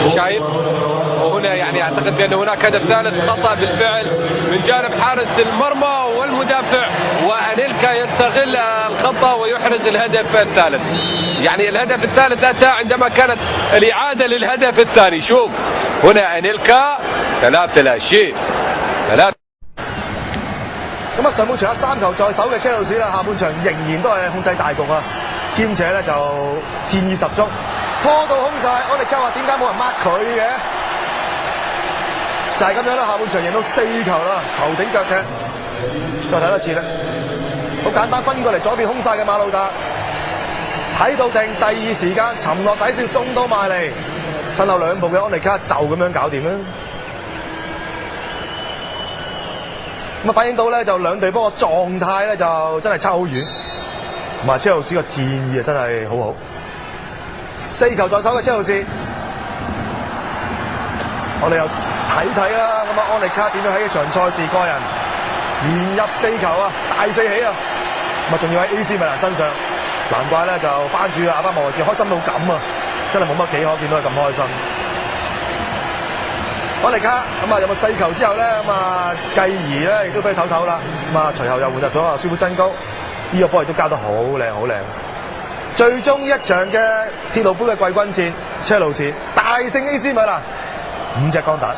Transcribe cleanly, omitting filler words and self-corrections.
شايف؟ وهنا يعني اعتقد بان هناك هدف ثالث خطا بالفعل من جانب حارس المرمى والمدافع، وانيلكا يستغل الخطا ويحرز الهدف الثالث. يعني الهدف الثالث اتى عندما كانت الاعاده للهدف الثاني. شوف هنا انيلكا 3-0 咁啊，上半場有3球在手嘅車路士啦，下半場仍然都係控制大局啊，兼且咧就戰意十足，拖到空晒。安力卡話點解冇人 mark 佢嘅？就係咁樣啦，下半場贏到4球啦，頭頂腳踢。再睇多次啦，好簡單，分過嚟左邊空晒嘅馬魯達，睇到定第二時間沉落底線送到埋嚟，褪後2步嘅安力卡就咁樣搞掂啦。咁啊，反映到咧就兩隊波個狀態咧就真係差好遠，同埋車路士個戰意啊真係好好。4球在手嘅車路士，我哋又睇睇啦。咁啊，安力卡點樣喺呢場賽事個人連入4球啊，大四喜啊！咁啊，仲要喺 AC 米蘭身上，難怪咧就班主阿巴莫維治開心到咁啊！真係冇乜幾可見到佢咁開心。安力卡咁啊，有冇4球之後咧，咁啊繼而咧亦都俾佢唞唞啦。咁啊，隨後又換入咗啊舒夫真高，呢個波亦都交得好靚好靚。最終一場嘅鐵路杯嘅季軍戰，車路士大勝 AC 米蘭5隻光蛋。